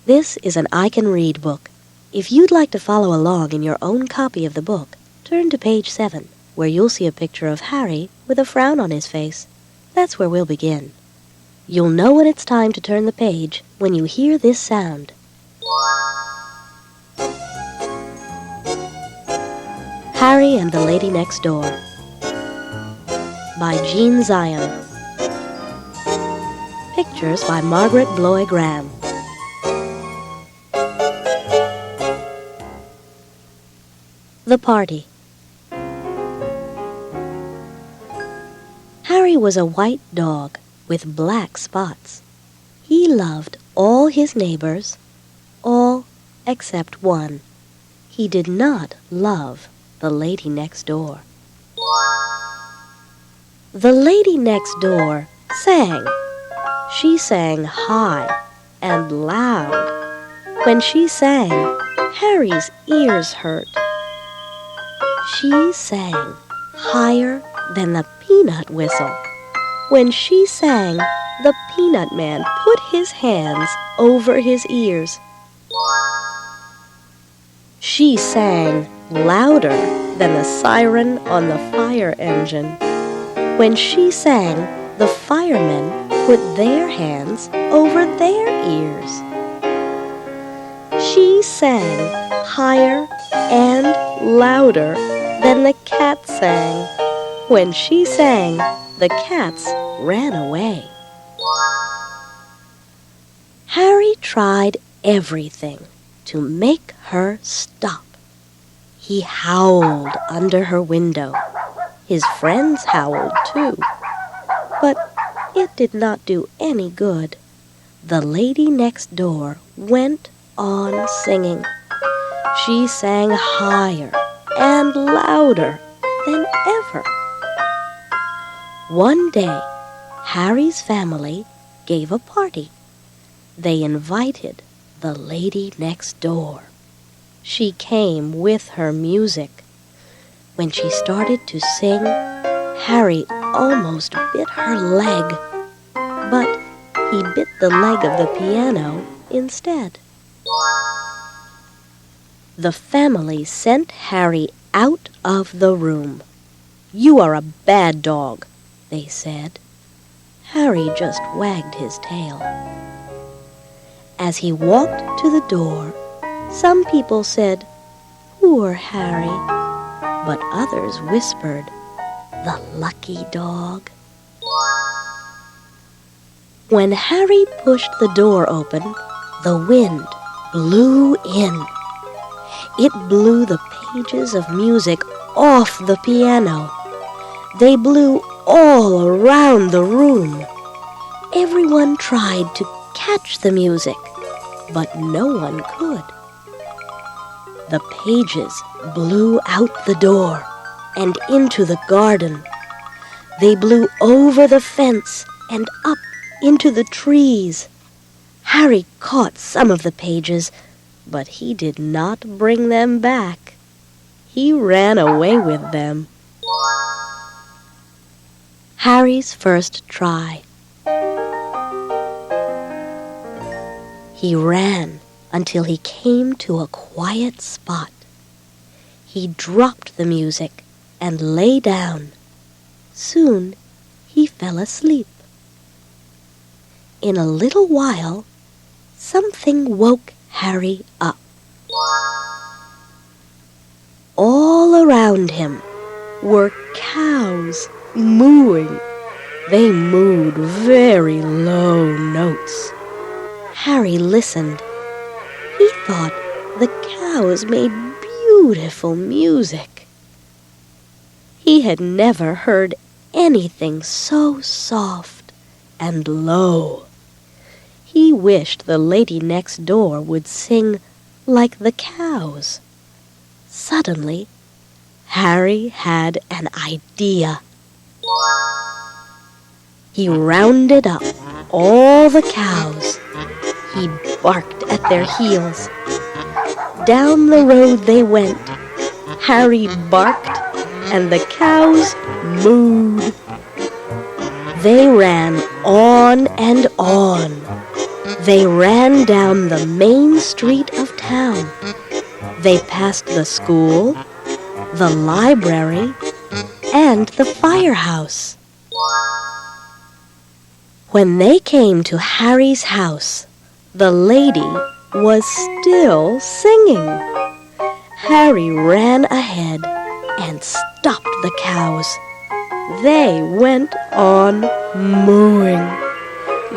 This is an I Can Read book. If you'd like to follow along in your own copy of the book, turn to page 7, where you'll see a picture of Harry with a frown on his face. That's where we'll begin. You'll know when it's time to turn the page when you hear this sound. Harry and the Lady Next Door by Jean Zion. Pictures by Margaret Bloy Graham. The Party. Harry was a white dog with black spots. He loved all his neighbors, all except one. He did not love the lady next door. The lady next door sang. She sang high and loud. When she sang, Harry's ears hurt. She sang higher than the peanut whistle. When she sang, the peanut man put his hands over his ears. She sang louder than the siren on the fire engine. When she sang, the firemen put their hands over their ears. She sang higher and louder than the cat sang. When she sang, the cats ran away. Harry tried everything to make her stop. He howled under her window. His friends howled too. But it did not do any good. The lady next door went on singing. She sang higher and louder than ever. One day, Harry's family gave a party. They invited the lady next door. She came with her music. When she started to sing, Harry almost bit her leg, but he bit the leg of the piano instead. The family sent Harry out of the room. "You are a bad dog," they said. Harry just wagged his tail. As he walked to the door, some people said, "Poor Harry," but others whispered, "The lucky dog." When Harry pushed the door open, the wind blew in. It blew the pages of music off the piano. They blew all around the room. Everyone tried to catch the music, but no one could. The pages blew out the door and into the garden. They blew over the fence and up into the trees. Harry caught some of the pages, but he did not bring them back. He ran away with them. Harry's first try. He ran until he came to a quiet spot. He dropped the music and lay down. Soon he fell asleep. In a little while, something woke Harry up. All around him were cows mooing. They mooed very low notes. Harry listened. He thought the cows made beautiful music. He had never heard anything so soft and low. He wished the lady next door would sing like the cows. Suddenly, Harry had an idea. He rounded up all the cows. He barked at their heels. Down the road they went. Harry barked, and the cows mooed. They ran on and on. They ran down the main street of town. They passed the school, the library, and the firehouse. When they came to Harry's house, the lady was still singing. Harry ran ahead and stopped the cows. They went on mooing.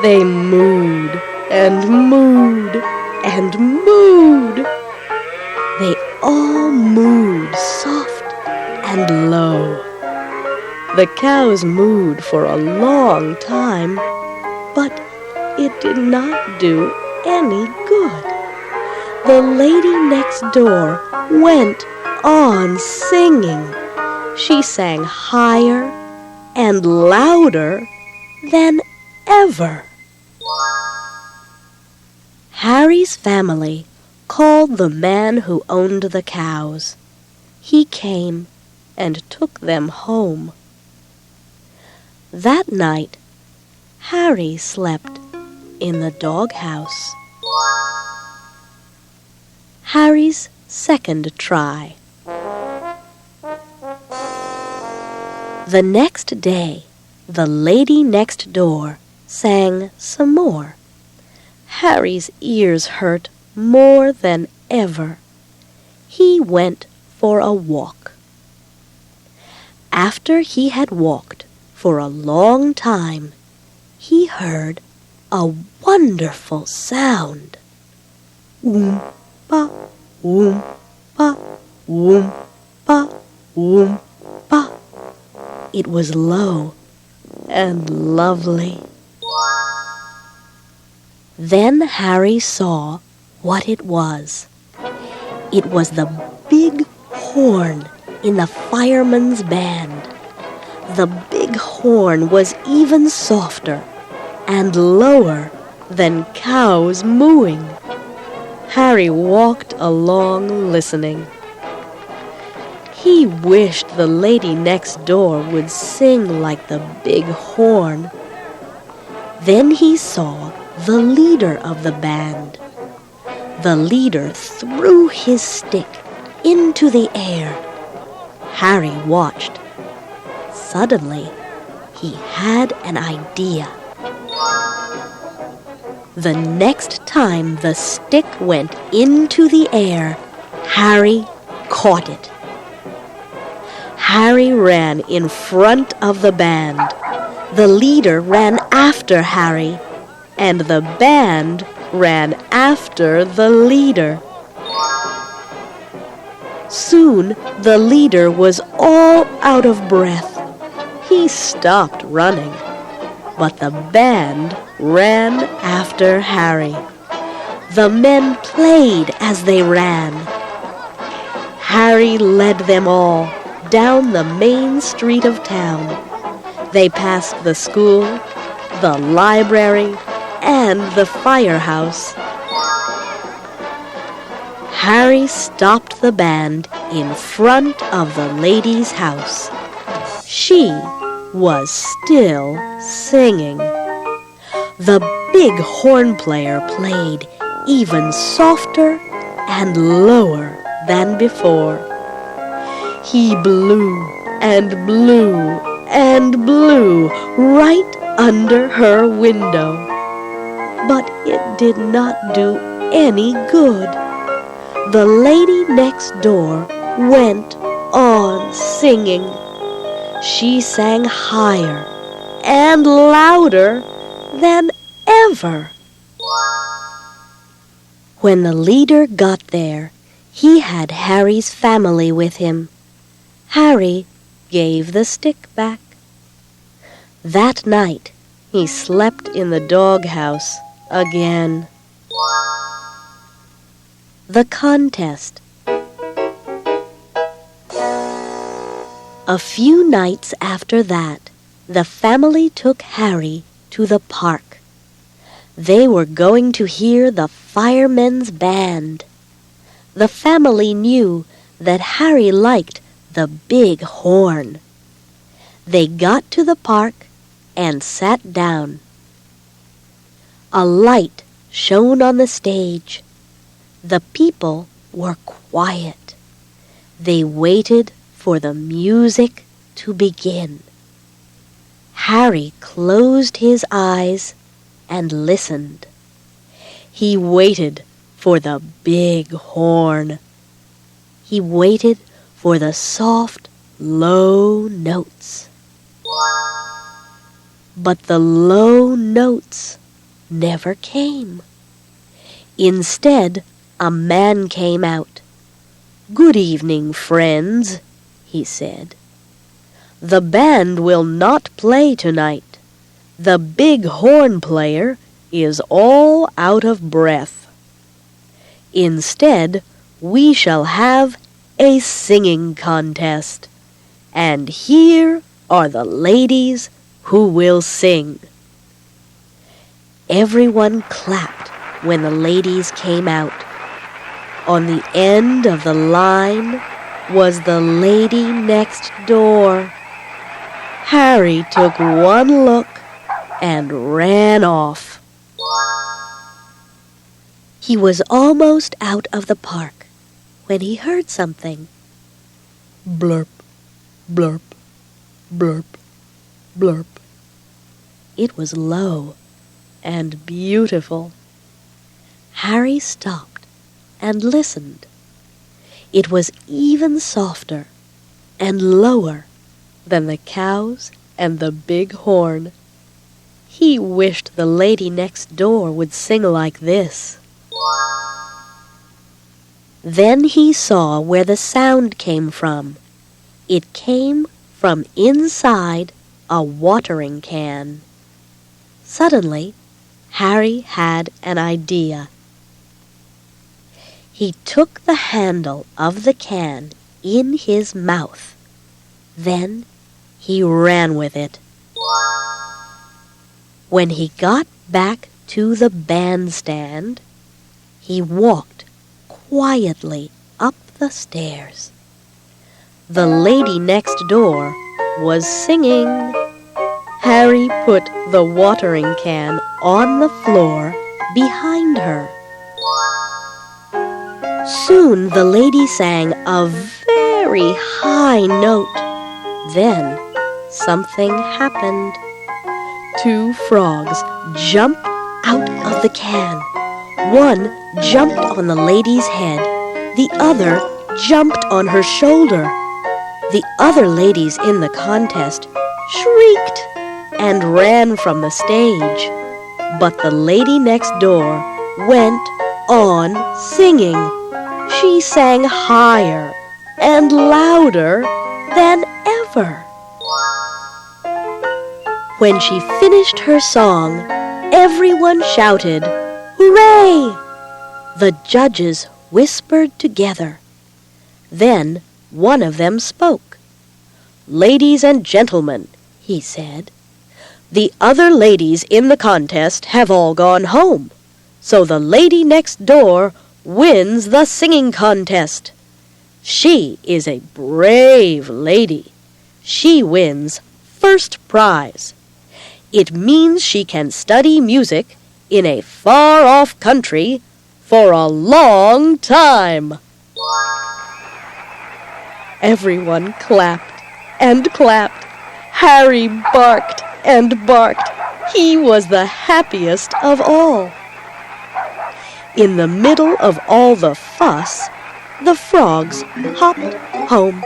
They mooed and mooed and mooed. They all mooed soft and low. The cows mooed for a long time, but it did not do any good. The lady next door went on singing. She sang higher and louder than ever. Harry's family called the man who owned the cows. He came and took them home. That night, Harry slept in the doghouse. Harry's second try. The next day, the lady next door sang some more. Harry's ears hurt more than ever. He went for a walk. After he had walked for a long time, he heard a wonderful sound. Oom-pa, oom-pa, oom-pa, oom-pa. It was low and lovely. Then Harry saw what it was. It was the big horn in the fireman's band. The big horn was even softer and lower than cows mooing. Harry walked along listening. He wished the lady next door would sing like the big horn. Then he saw the leader of the band. The leader threw his stick into the air. Harry watched. Suddenly, he had an idea. The next time the stick went into the air, Harry caught it. Harry ran in front of the band. The leader ran after Harry, and the band ran after the leader. Soon the leader was all out of breath. He stopped running, but the band ran after Harry. The men played as they ran. Harry led them all down the main street of town. They passed the school, the library, and the firehouse. Harry stopped the band in front of the lady's house. She was still singing. The big horn player played even softer and lower than before. He blew and blew and blew right under her window. But it did not do any good. The lady next door went on singing. She sang higher and louder than ever. When the leader got there, he had Harry's family with him. Harry gave the stick back. That night, he slept in the doghouse again. The contest. A few nights after that, the family took Harry to the park. They were going to hear the firemen's band. The family knew that Harry liked the big horn. They got to the park and sat down. A light shone on the stage. The people were quiet. They waited for the music to begin. Harry closed his eyes and listened. He waited for the big horn. He waited for the soft, low notes. But the low notes never came. Instead, a man came out. "Good evening, friends," he said. "The band will not play tonight. The big horn player is all out of breath. Instead, we shall have a singing contest, and here are the ladies who will sing." Everyone clapped when the ladies came out. On the end of the line was the lady next door. Harry took one look and ran off. He was almost out of the park when he heard something. Blurp, blurp, blurp, blurp. It was low and beautiful. Harry stopped and listened. It was even softer and lower than the cows and the big horn. He wished the lady next door would sing like this. Then he saw where the sound came from. It came from inside a watering can. Suddenly, Harry had an idea. He took the handle of the can in his mouth. Then he ran with it. When he got back to the bandstand, he walked quietly up the stairs. The lady next door was singing. Harry put the watering can on the floor behind her. Soon the lady sang a very high note. Then something happened. 2 frogs jumped out of the can. One jumped on the lady's head. The other jumped on her shoulder. The other ladies in the contest shrieked and ran from the stage. But the lady next door went on singing. She sang higher and louder than ever. When she finished her song, everyone shouted, "Hooray!" The judges whispered together. Then one of them spoke. "Ladies and gentlemen," he said, "the other ladies in the contest have all gone home, so the lady next door wins the singing contest. She is a brave lady. She wins first prize. It means she can study music in a far-off country for a long time." Everyone clapped and clapped. Harry barked and barked. He was the happiest of all. In the middle of all the fuss, the frogs hopped home.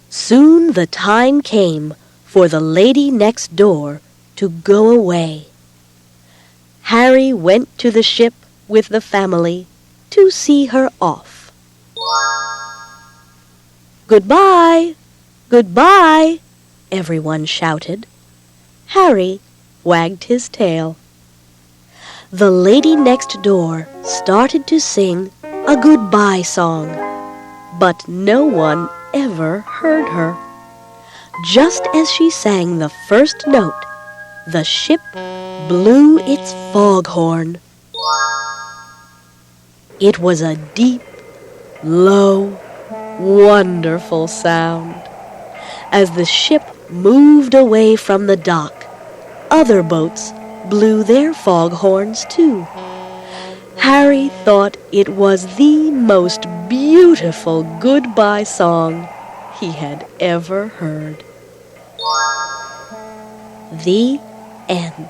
Soon the time came for the lady next door to go away. Harry went to the ship with the family to see her off. "Goodbye! Goodbye!" everyone shouted. Harry wagged his tail. The lady next door started to sing a goodbye song, but no one ever heard her. Just as she sang the first note, the ship blew its foghorn. It was a deep, low, wonderful sound. As the ship moved away from the dock, other boats blew their foghorns too. Harry thought it was the most beautiful goodbye song he had ever heard. The end.